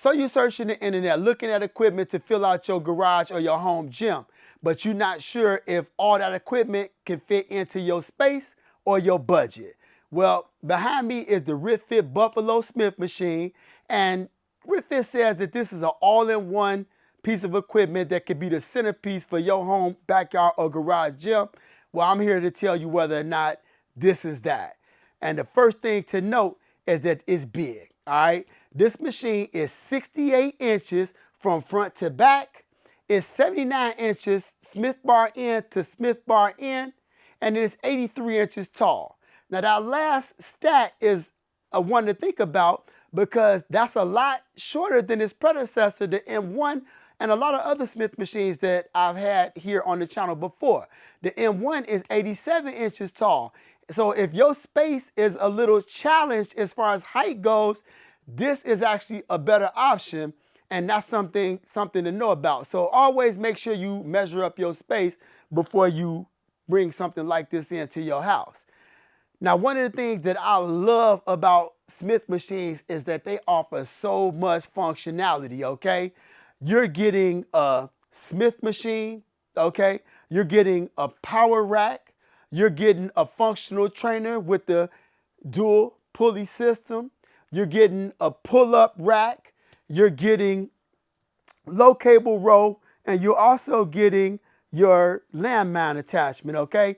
So you're searching the internet, looking at equipment to fill out your garage or your home gym, but you're not sure if all that equipment can fit into your space or your budget. Well, behind me is the RitFit Buffalo Smith Machine, and RitFit says that this is an all-in-one piece of equipment that could be the centerpiece for your home, backyard, or garage gym. Well, I'm here to tell you whether or not this is that. And the first thing to note is that it's big, all right? This machine is 68 inches from front to back. It's 79 inches Smith bar end to Smith bar end, and it is 83 inches tall. Now that last stat is a one to think about because that's a lot shorter than its predecessor, the M1, and a lot of other Smith machines that I've had here on the channel before. The M1 is 87 inches tall. So if your space is a little challenged as far as height goes, this is actually a better option, and that's something to know about. So always make sure you measure up your space before you bring something like this into your house. Now, one of the things that I love about Smith machines is that they offer so much functionality, okay? You're getting a Smith machine, okay? You're getting a power rack. You're getting a functional trainer with the dual pulley system. You're getting a pull-up rack. You're getting low cable row, and you're also getting your landmine attachment, okay?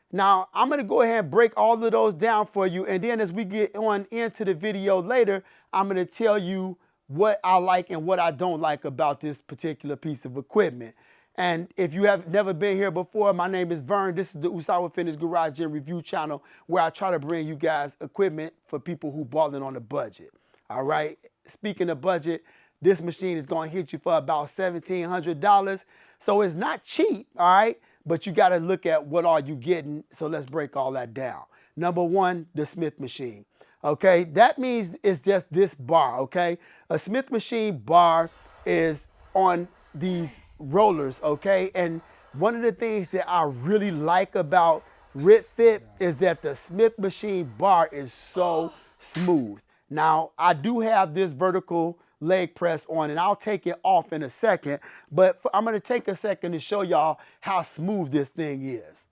Now, I'm going to go ahead and break all of those down for you, and then as we get on into the video later, I'm going to tell you what I like and what I don't like about this particular piece of equipment. And if you have never been here before, my name is Vern. This is the Usawa Fitness Garage Gym Review channel where I try to bring you guys equipment for people who balling on a budget. All right. Speaking of budget, this machine is going to hit you for about $1,700. So it's not cheap, all right? But you got to look at what are you getting. So let's break all that down. Number one, the Smith machine. Okay, that means it's just this bar, okay? A Smith machine bar is on these rollers, okay? And one of the things that I really like about RitFit is that the Smith machine bar is so smooth. Now, I do have this vertical leg press on, and I'll take it off in a second, but I'm gonna take a second to show y'all how smooth this thing is.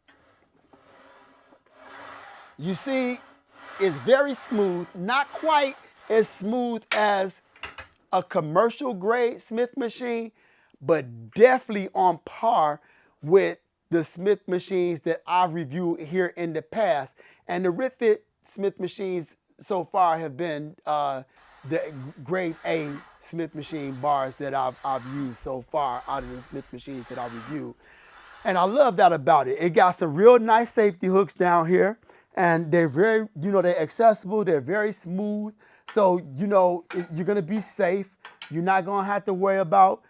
You see, it's very smooth, not quite as smooth as a commercial grade Smith machine, but definitely on par with the Smith machines that I've reviewed here in the past. And the RitFit Smith machines so far have been the grade A Smith machine bars that I've used so far out of the Smith machines that I've reviewed. And I love that about it. It got some real nice safety hooks down here. And they're very, they're accessible. They're very smooth. So, you're going to be safe. You're not going to have to worry about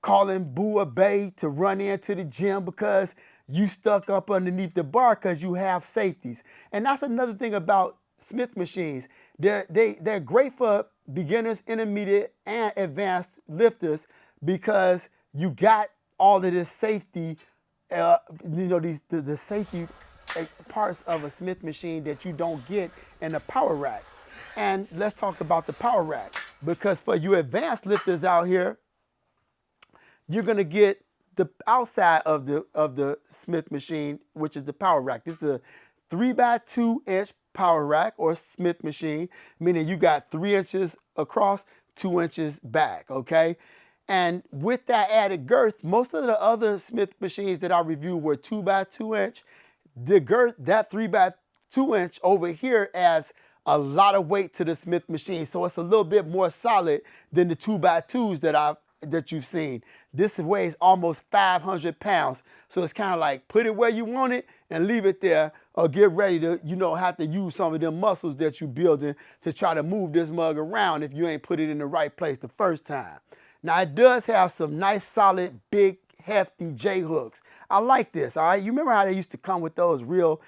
calling Boo or Bay to run into the gym because you stuck up underneath the bar because you have safeties. And that's another thing about Smith machines. They're great for beginners, intermediate, and advanced lifters because you got all of this safety, the safety parts of a Smith machine that you don't get in a power rack. And let's talk about the power rack, because for you advanced lifters out here, you're gonna get the outside of the Smith machine, which is the power rack. This is a 3x2 inch power rack or Smith machine, meaning you got 3 inches across, 2 inches back, okay? And with that added girth, most of the other Smith machines that I reviewed were 2x2 inch. The girth, that 3x2 inch over here, adds a lot of weight to the Smith machine. So it's a little bit more solid than the 2x2s that you've seen. This weighs almost 500 pounds. So it's kind of like put it where you want it and leave it there, or get ready to, have to use some of them muscles that you're building to try to move this mug around if you ain't put it in the right place the first time. Now it does have some nice, solid, big, hefty J hooks. I like this, all right? You remember how they used to come with those real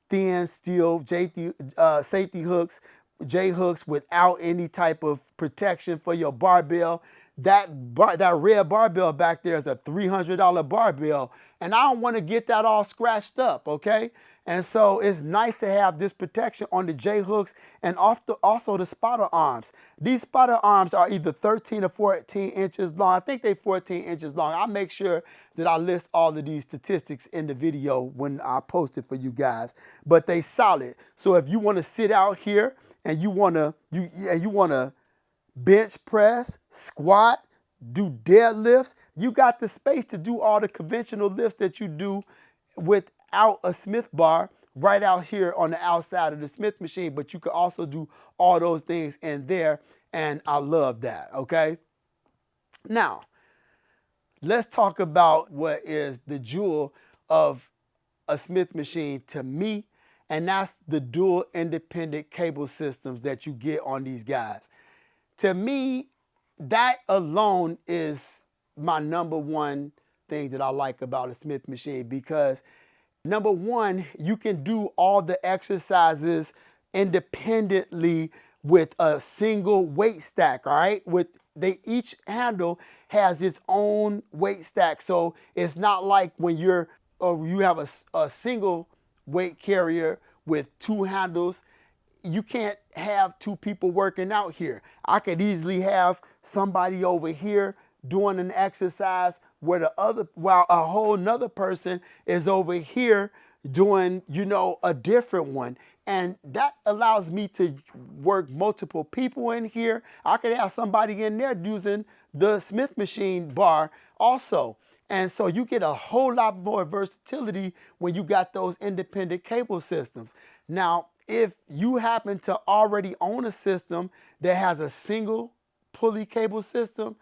thin steel safety hooks, J-hooks without any type of protection for your barbell. That red barbell back there is a $300 barbell, and I don't want to get that all scratched up, okay? And so it's nice to have this protection on the J-hooks and also the spotter arms. These spotter arms are either 13 or 14 inches long. I think they're 14 inches long. I'll make sure that I list all of these statistics in the video when I post it for you guys. But they solid. So if you want to sit out here and you want to bench press, squat, do deadlifts, you got the space to do all the conventional lifts that you do without a Smith bar right out here on the outside of the Smith machine. But you can also do all those things in there, and I love that, okay? Now, let's talk about what is the jewel of a Smith machine to me, and that's the dual independent cable systems that you get on these guys. To me, that alone is my number one thing that I like about a Smith machine, because number one, you can do all the exercises independently with a single weight stack, all right? Each handle has its own weight stack. So it's not like when you have a single weight carrier with two handles. You can't have two people working out here. I could easily have somebody over here doing an exercise while a whole nother person is over here doing, a different one. And that allows me to work multiple people in here. I could have somebody in there using the Smith machine bar also. And so you get a whole lot more versatility when you got those independent cable systems. Now, if you happen to already own a system that has a single pulley cable system,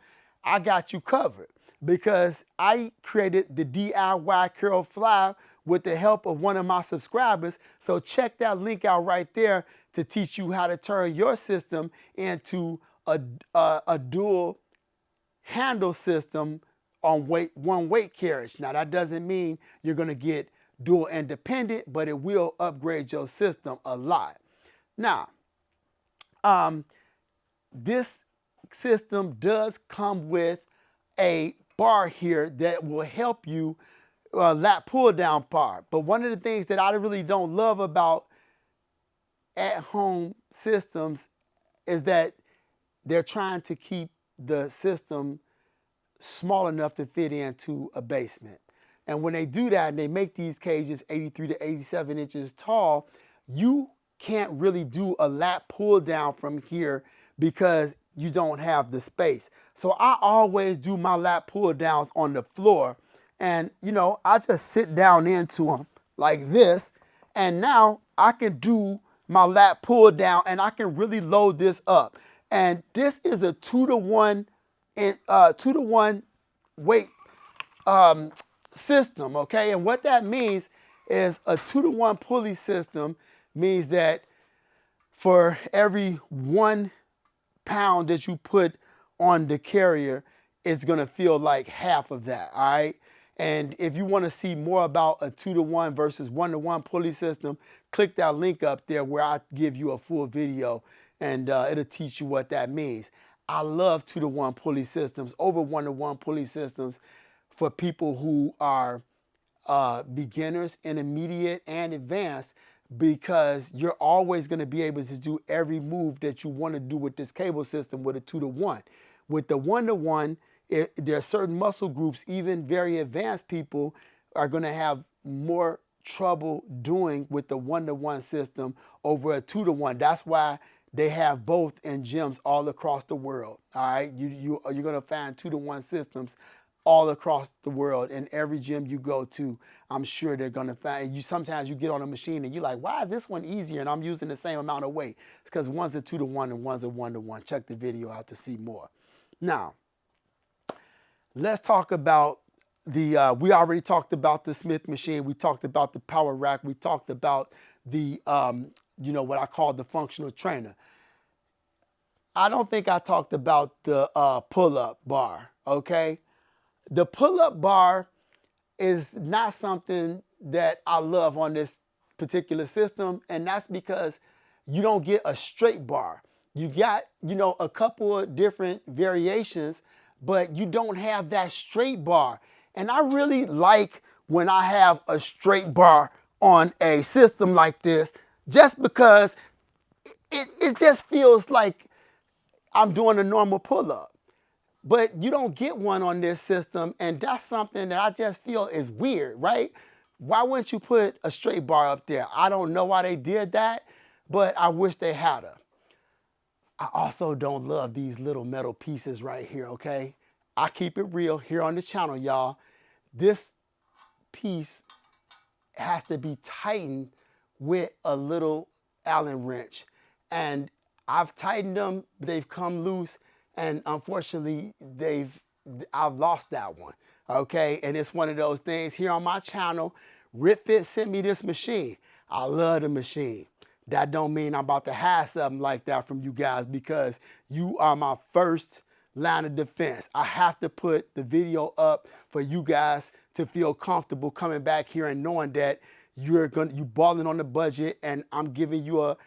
I got you covered, because I created the DIY Curl Fly with the help of one of my subscribers. So check that link out right there to teach you how to turn your system into a dual handle system on one weight carriage. Now, that doesn't mean you're going to get dual independent, but it will upgrade your system a lot. Now, this system does come with a bar here that will help you lat pull down bar. But one of the things that I really don't love about at-home systems is that they're trying to keep the system small enough to fit into a basement. And when they do that and they make these cages 83 to 87 inches tall, you can't really do a lat pull down from here because you don't have the space. So I always do my lat pull downs on the floor, and I just sit down into them like this, and now I can do my lat pull down and I can really load this up. And this is a 2-to-1 weight system, okay? And what that means is a 2-to-1 pulley system means that for every 1 pound that you put on the carrier, it's gonna feel like half of that, all right? And if you wanna see more about a 2-to-1 versus 1-to-1 pulley system, click that link up there where I give you a full video, and it'll teach you what that means. I love 2-to-1 pulley systems over 1-to-1 pulley systems for people who are beginners, intermediate, and advanced, because you're always going to be able to do every move that you want to do with this cable system with a 2-to-1. With the 1-to-1, there are certain muscle groups, even very advanced people, are going to have more trouble doing with the 1-to-1 system over a 2-to-1. That's why they have both in gyms all across the world. All right, you're going to find 2-to-1 systems all across the world. In every gym you go to, I'm sure they're going to find you. Sometimes you get on a machine and you're like, why is this one easier and I'm using the same amount of weight? It's because one's a 2-to-1 and one's a 1-to-1. Check the video out to see more. Now, let's talk about we already talked about the Smith machine. We talked about the power rack. We talked about the, what I call the functional trainer. I don't think I talked about the pull-up bar, okay? The pull-up bar is not something that I love on this particular system, and that's because you don't get a straight bar. You got, you know, a couple of different variations, but you don't have that straight bar. And I really like when I have a straight bar on a system like this, just because it just feels like I'm doing a normal pull-up. But you don't get one on this system, and that's something that I just feel is weird, right? Why wouldn't you put a straight bar up there? I don't know why they did that, but I wish they had her. I also don't love these little metal pieces right here, okay? I keep it real here on the channel, y'all. This piece has to be tightened with a little Allen wrench. And I've tightened them, they've come loose, and unfortunately, I've lost that one, okay? And it's one of those things here on my channel. RitFit sent me this machine. I love the machine. That don't mean I'm about to have something like that from you guys, because you are my first line of defense. I have to put the video up for you guys to feel comfortable coming back here and knowing that you balling on the budget, and I'm giving you a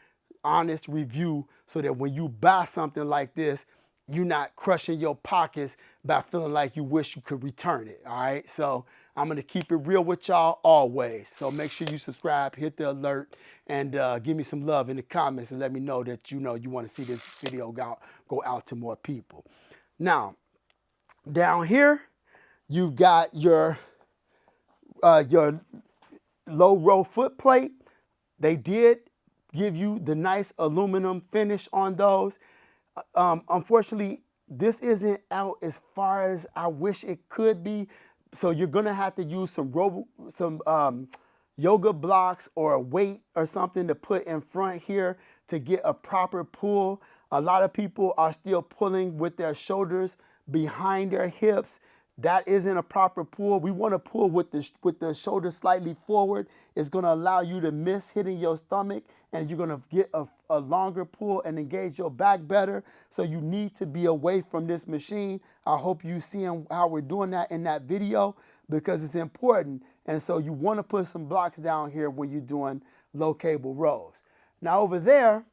honest review so that when you buy something like this, you're not crushing your pockets by feeling like you wish you could return it, all right? So I'm gonna keep it real with y'all always. So make sure you subscribe, hit the alert, and give me some love in the comments and let me know that you wanna see this video go out to more people. Now, down here, you've got your low row foot plate. They did give you the nice aluminum finish on those. Unfortunately, this isn't out as far as I wish it could be. So you're gonna have to use some yoga blocks or a weight or something to put in front here to get a proper pull. A lot of people are still pulling with their shoulders behind their hips. That isn't a proper pull. We want to pull with the shoulder slightly forward. It's going to allow you to miss hitting your stomach, and you're going to get a longer pull and engage your back better. So you need to be away from this machine. I hope you see how we're doing that in that video, because it's important. And so you want to put some blocks down here when you're doing low cable rows. Now over there,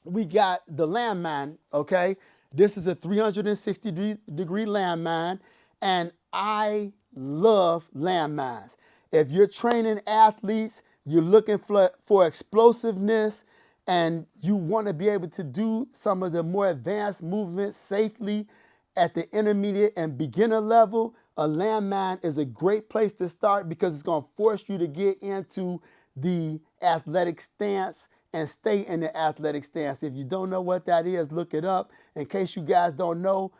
we got the Landmine, okay? This is a 360-degree landmine, and I love landmines. If you're training athletes, you're looking for explosiveness, and you want to be able to do some of the more advanced movements safely at the intermediate and beginner level, a landmine is a great place to start, because it's going to force you to get into the athletic stance and stay in the athletic stance. If you don't know what that is, look it up. In case you guys don't know,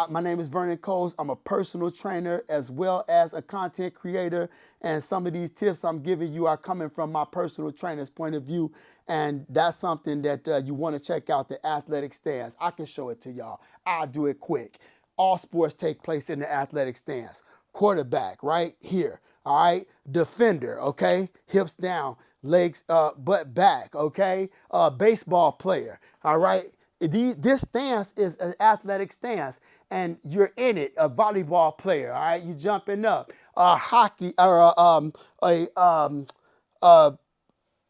my name is Vernon Coles. I'm a personal trainer as well as a content creator. And some of these tips I'm giving you are coming from my personal trainer's point of view. And that's something that you want to check out, the athletic stance. I can show it to y'all. I'll do it quick. All sports take place in the athletic stance. Quarterback, right here. All right. Defender, okay. Hips down, legs, butt back, okay. Baseball player, all right. This stance is an athletic stance, and you're in it. A volleyball player, all right. You jumping up. Hockey or a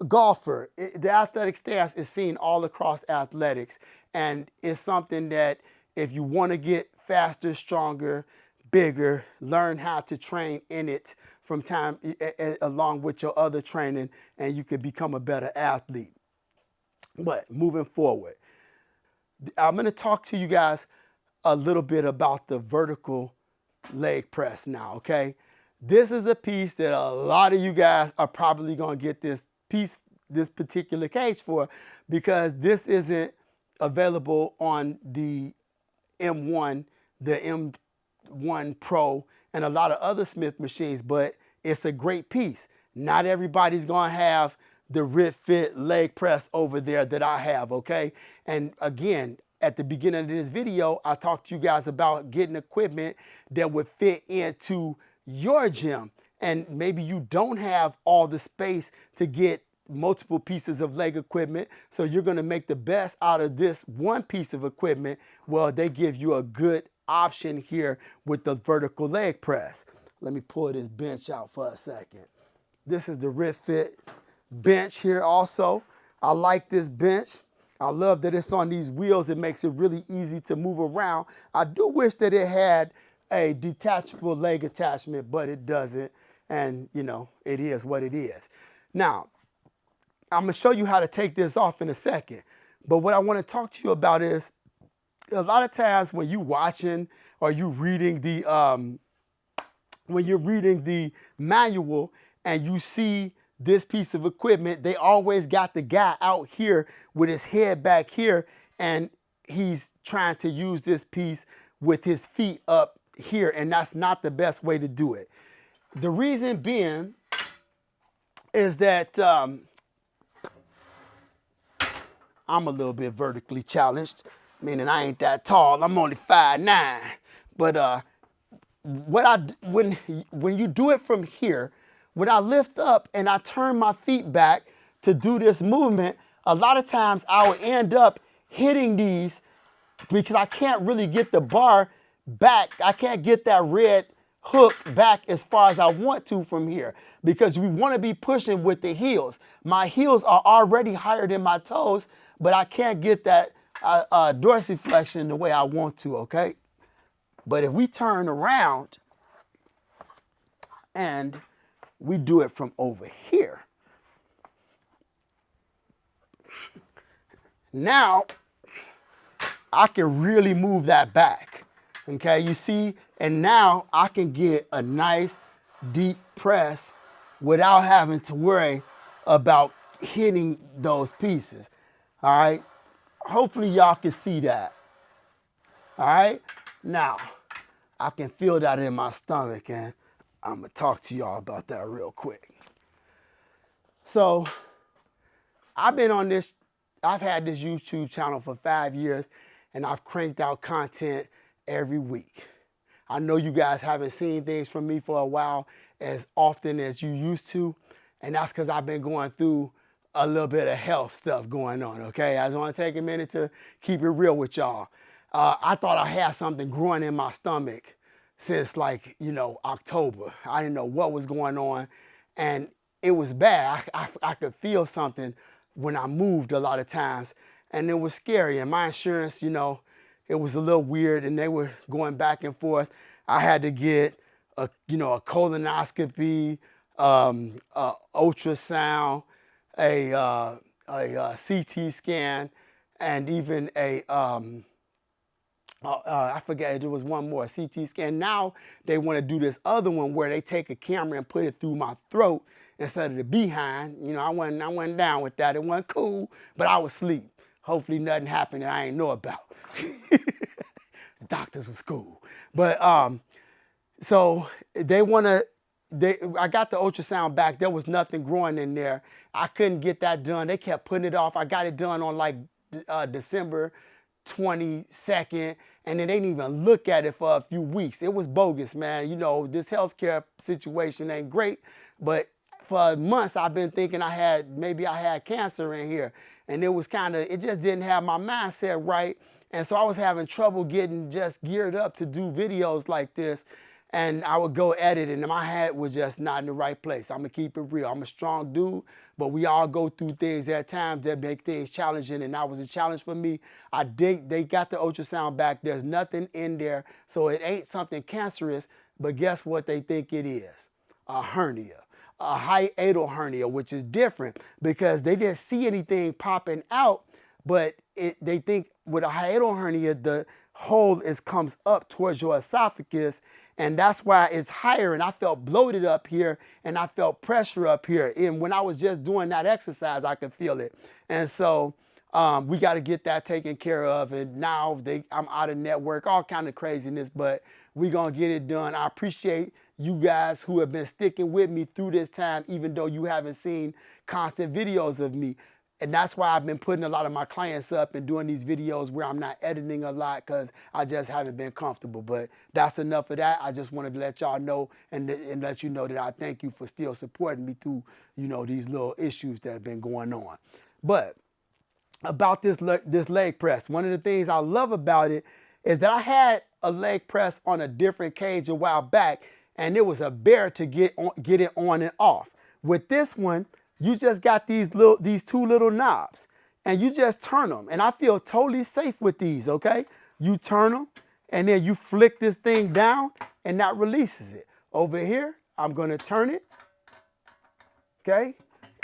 golfer. The athletic stance is seen all across athletics, and it's something that if you want to get faster, stronger, bigger, learn how to train in it from time along with your other training, and you can become a better athlete. But moving forward, I'm going to talk to you guys a little bit about the vertical leg press now, okay? This is a piece that a lot of you guys are probably going to get this particular cage for, because this isn't available on the M1, the M1 Pro, and a lot of other Smith machines, but it's a great piece. Not everybody's going to have the RitFit leg press over there that I have, okay? And again, at the beginning of this video, I talked to you guys about getting equipment that would fit into your gym. And maybe you don't have all the space to get multiple pieces of leg equipment, so you're going to make the best out of this one piece of equipment. Well, they give you a good option here with the vertical leg press. Let me pull this bench out for a second. This is the RitFit bench here also. I like this bench. I love that it's on these wheels. It makes it really easy to move around. I do wish that it had a detachable leg attachment, but it doesn't. And, you know, it is what it is. Now, I'm going to show you how to take this off in a second. But what I want to talk to you about is a lot of times when you're watching or you're reading the manual and you see this piece of equipment, they always got the guy out here with his head back here, and he's trying to use this piece with his feet up here, and that's not the best way to do it. The reason being is that I'm a little bit vertically challenged, meaning I ain't that tall. I'm only 5'9". But when you do it from here, when I lift up and I turn my feet back to do this movement, a lot of times I will end up hitting these because I can't really get the bar back. I can't get that red hook back as far as I want to from here because we want to be pushing with the heels. My heels are already higher than my toes, but I can't get that dorsiflexion the way I want to, okay? But if we turn around and we do it from over here, now I can really move that back, okay? You see, and now I can get a nice deep press without having to worry about hitting those pieces, all right? Hopefully y'all can see that, all right? Now, I can feel that in my stomach, and I'm gonna talk to y'all about that real quick. So, I've had this YouTube channel for 5 years, and I've cranked out content every week. I know you guys haven't seen things from me for a while as often as you used to, and that's because I've been going through a little bit of health stuff going on, okay? I just want to take a minute to keep it real with y'all. I thought I had something growing in my stomach since October. I didn't know what was going on, and it was bad. I could feel something when I moved a lot of times, and it was scary. And my insurance, it was a little weird, and they were going back and forth. I had to get a colonoscopy, ultrasound, a CT scan, and even I forget, there was one more, CT scan. Now they want to do this other one where they take a camera and put it through my throat instead of the behind. I went down with that. It wasn't cool, but I was asleep. Hopefully nothing happened that I ain't know about. The doctors was cool. But so I got the ultrasound back. There was nothing growing in there. I couldn't get that done. They kept putting it off. I got it done on December 22nd, and then they didn't even look at it for a few weeks. It was bogus, man. This healthcare situation ain't great, but for months I've been thinking maybe I had cancer in here, and it just didn't have my mindset right, and so I was having trouble getting just geared up to do videos like this. And I would go edit, and my head was just not in the right place. I'm gonna keep it real. I'm a strong dude, but we all go through things at times that make things challenging, and that was a challenge for me. They got the ultrasound back. There's nothing in there, so it ain't something cancerous, but guess what they think it is? A hernia, a hiatal hernia, which is different because they didn't see anything popping out, but they think with a hiatal hernia, the hole comes up towards your esophagus, and that's why it's higher. And I felt bloated up here, and I felt pressure up here. And when I was just doing that exercise, I could feel it. And so we got to get that taken care of. And now I'm out of network, all kind of craziness, but we're going to get it done. I appreciate you guys who have been sticking with me through this time, even though you haven't seen constant videos of me. And that's why I've been putting a lot of my clients up and doing these videos where I'm not editing a lot because I just haven't been comfortable. But that's enough of that. I just wanted to let y'all know and let you know that I thank you for still supporting me through, these little issues that have been going on. But about this leg press, one of the things I love about it is that I had a leg press on a different cage a while back, and it was a bear to get it on and off. With this one, you just got these two little knobs, and you just turn them. And I feel totally safe with these, okay? You turn them, and then you flick this thing down, and that releases it. Over here, I'm gonna turn it, okay?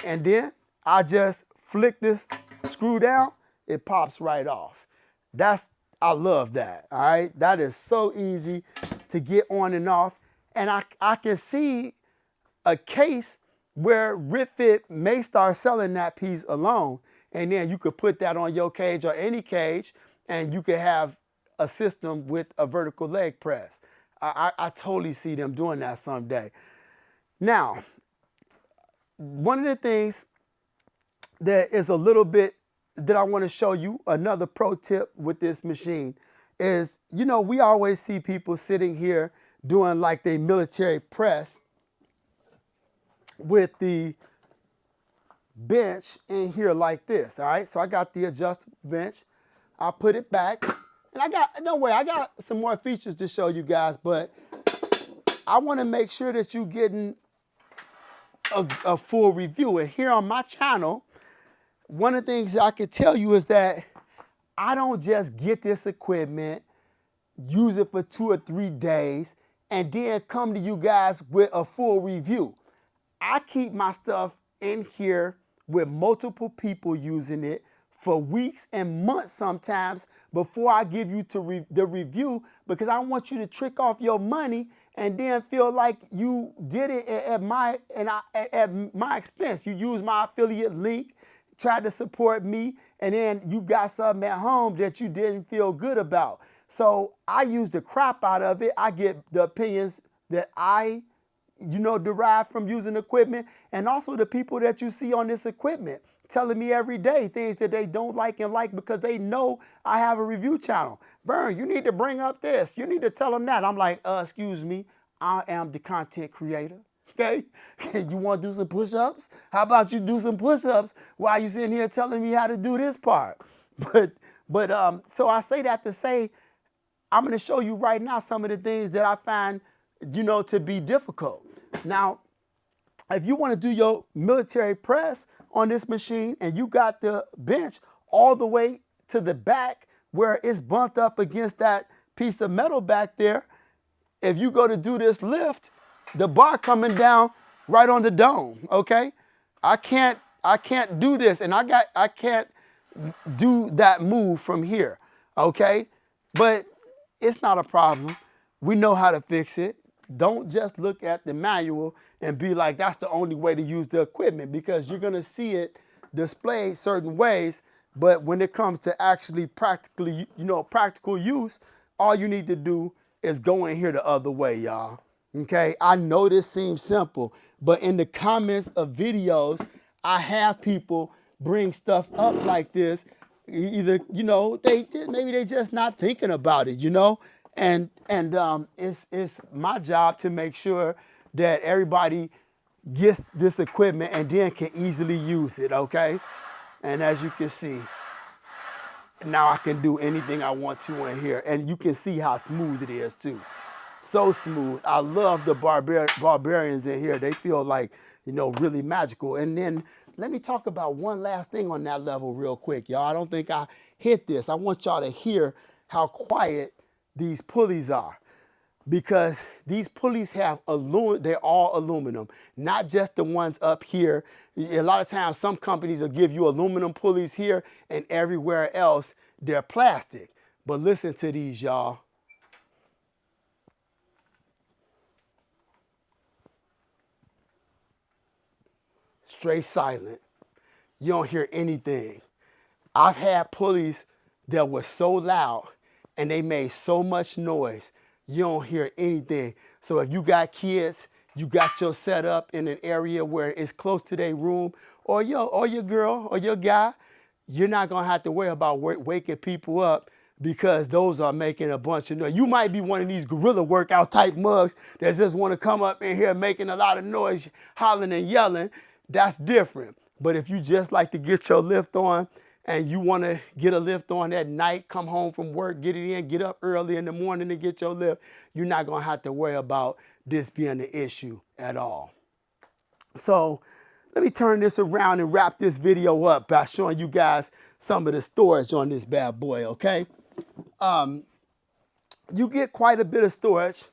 And then I just flick this screw down, it pops right off. I love that, all right? That is so easy to get on and off. And I can see a case where RitFit may start selling that piece alone, and then you could put that on your cage or any cage, and you could have a system with a vertical leg press. I totally see them doing that someday. Now, one of the things that is a little bit that I want to show you, another pro tip with this machine is, you know, we always see people sitting here doing like their military press with the bench in here like this, all right? So I got the adjustable bench. I put it back, and don't worry, I got some more features to show you guys, but I want to make sure that you're getting a full review. And here on my channel, one of the things I can tell you is that I don't just get this equipment, use it for 2 or 3 days, and then come to you guys with a full review. I keep my stuff in here with multiple people using it for weeks and months sometimes before I give you the review, because I want you to trick off your money and then feel like you did it at my expense. You use my affiliate link, tried to support me, and then you got something at home that you didn't feel good about. So I use the crap out of it. I get the opinions that I derive from using equipment, and also the people that you see on this equipment telling me every day things that they don't like and like because they know I have a review channel. Vern, you need to bring up this. You need to tell them that. I'm like, excuse me, I am the content creator. Okay, you want to do some push-ups? How about you do some push-ups while you sitting here telling me how to do this part? But so I say that to say, I'm going to show you right now some of the things that I find, to be difficult. Now, if you want to do your military press on this machine and you got the bench all the way to the back where it's bumped up against that piece of metal back there, if you go to do this lift, the bar coming down right on the dome, okay? I can't do this, and I can't do that move from here, okay? But it's not a problem. We know how to fix it. Don't just look at the manual and be like, that's the only way to use the equipment, because you're gonna see it displayed certain ways, but when it comes to actually practical use, all you need to do is go in here the other way, y'all. Okay, I know this seems simple, but in the comments of videos, I have people bring stuff up like this. Either, maybe they just not thinking about it, and it's my job to make sure that everybody gets this equipment and then can easily use it, okay? And as you can see, now I can do anything I want to in here, and you can see how smooth it is too. So smooth. I love the barbarians in here. They feel like, really magical. And then let me talk about one last thing on that level real quick, y'all. I don't think I hit this. I want y'all to hear how quiet these pulleys are, because these pulleys have they're all aluminum, not just the ones up here. A lot of times some companies will give you aluminum pulleys here, and everywhere else they're plastic. But listen to these, y'all. Straight silent. You don't hear anything. I've had pulleys that were so loud and they made so much noise, you don't hear anything. So if you got kids, you got your setup in an area where it's close to their room, or your girl or your guy, you're not gonna have to worry about waking people up, because those are making a bunch of noise. You might be one of these guerrilla workout type mugs that just want to come up in here making a lot of noise, hollering and yelling. That's different. But if you just like to get your lift on, and you want to get a lift on at night, come home from work, get it in, get up early in the morning to get your lift, you're not going to have to worry about this being an issue at all. So Let me turn this around and wrap this video up by showing you guys some of the storage on this bad boy, okay? You get quite a bit of storage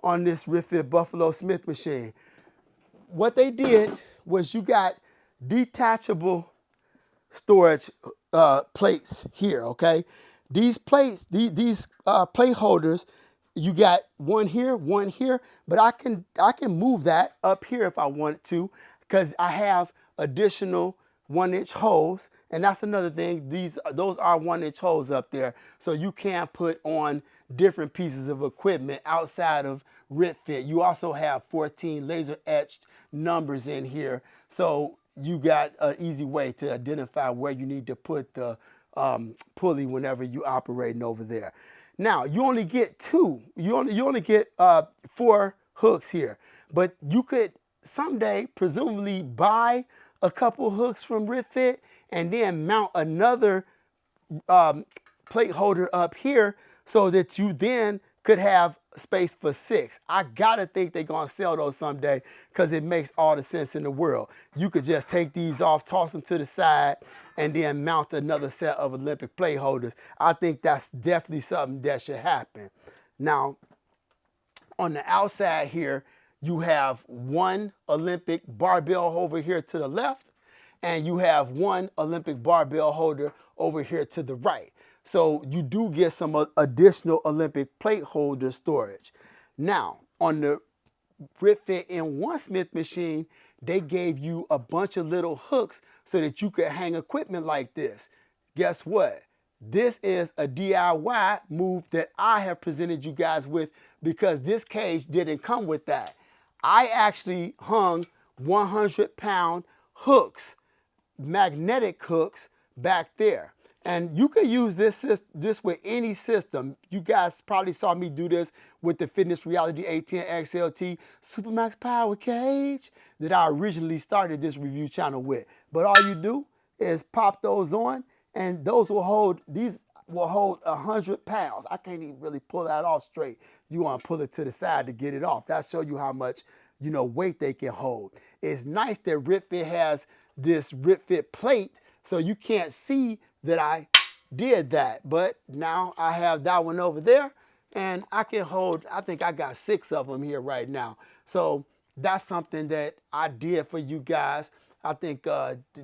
on this RitFit Buffalo Smith machine. What they did was you got detachable storage plates here, okay? These plates, these plate holders, you got one here, but I can move that up here if I wanted to, because I have additional 1-inch holes, and that's another thing. Those are 1-inch holes up there, so you can put on different pieces of equipment outside of RitFit. You also have 14 laser etched numbers in here, so you got an easy way to identify where you need to put the pulley whenever you operating over there. Now you only get two. You only get 4 hooks here, but you could someday presumably buy a couple hooks from RitFit and then mount another plate holder up here so that you then could have space for 6. I gotta think they're gonna sell those someday because it makes all the sense in the world. You could just take these off, toss them to the side, and then mount another set of Olympic plate holders. I think that's definitely something that should happen. Now, on the outside here, you have one Olympic barbell over here to the left, and you have one Olympic barbell holder over here to the right. So you do get some additional Olympic plate holder storage. Now, on the RitFit N1 Smith machine, they gave you a bunch of little hooks so that you could hang equipment like this. Guess what? This is a DIY move that I have presented you guys with because this cage didn't come with that. I actually hung 100-pound hooks, magnetic hooks back there. And you could use this with any system. You guys probably saw me do this with the Fitness Reality A10 XLT Supermax Power Cage that I originally started this review channel with. But all you do is pop those on, and these will hold 100 pounds. I can't even really pull that off straight. You want to pull it to the side to get it off. That shows you how much, weight they can hold. It's nice that RitFit has this RitFit plate, so you can't see that I did that. But now I have that one over there, and I can hold, I think I got 6 of them here right now. So that's something that I did for you guys. I think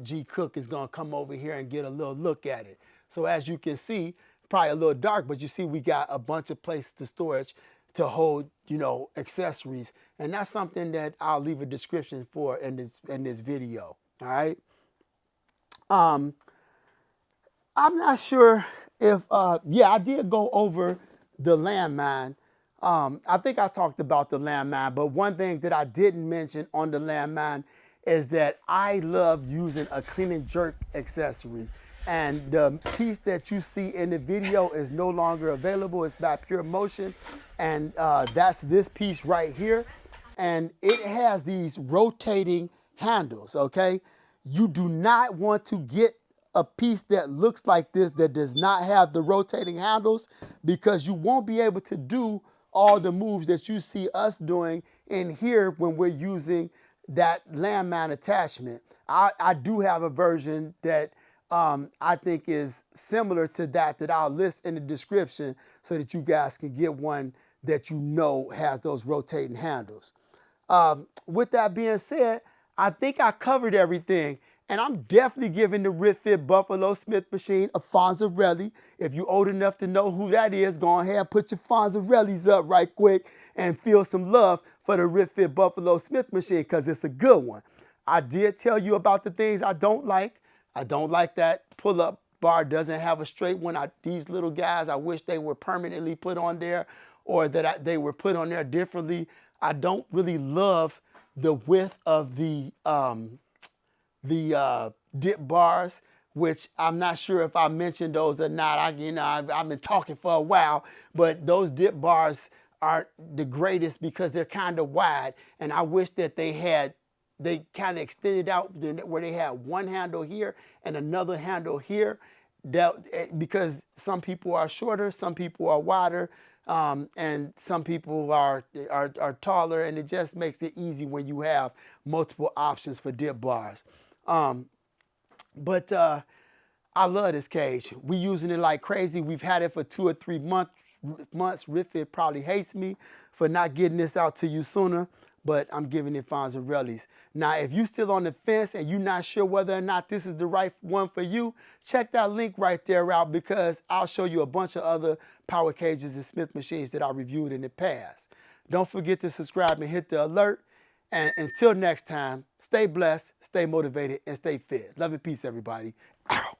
G Cook is gonna come over here and get a little look at it. So as you can see, probably a little dark, but you see we got a bunch of places to storage to hold, accessories. And that's something that I'll leave a description for in this video, all right? I'm not sure if, I did go over the Landmine. I think I talked about the Landmine, but one thing that I didn't mention on the Landmine is that I love using a clean and jerk accessory. And the piece that you see in the video is no longer available. It's by Pure Motion. And that's this piece right here. And it has these rotating handles, okay? You do not want to get a piece that looks like this that does not have the rotating handles, because you won't be able to do all the moves that you see us doing in here when we're using that Landmine attachment. I do have a version that I think is similar to that I'll list in the description so that you guys can get one that has those rotating handles. With that being said, I think I covered everything. And I'm definitely giving the RitFit Buffalo Smith Machine a Fonzarelli. If you're old enough to know who that is, go ahead and put your Fonzarellis up right quick and feel some love for the RitFit Buffalo Smith Machine, because it's a good one. I did tell you about the things I don't like. I don't like that pull-up bar doesn't have a straight one. These little guys, I wish they were permanently put on there, or that they were put on there differently. I don't really love the width of the dip bars, which I'm not sure if I mentioned those or not. I've been talking for a while, but those dip bars are the greatest because they're kind of wide, and I wish that they kind of extended out where they had one handle here and another handle here, because some people are shorter, some people are wider. And some people are taller, and it just makes it easy when you have multiple options for dip bars. But I love this cage. We using it like crazy. We've had it for 2 or 3 months. RitFit probably hates me for not getting this out to you sooner, but I'm giving it fines and rallies. Now, if you still on the fence and you're not sure whether or not this is the right one for you, check that link right there out, because I'll show you a bunch of other power cages and Smith machines that I reviewed in the past. Don't forget to subscribe and hit the alert. And until next time, stay blessed, stay motivated, and stay fit. Love and peace, everybody. Ow.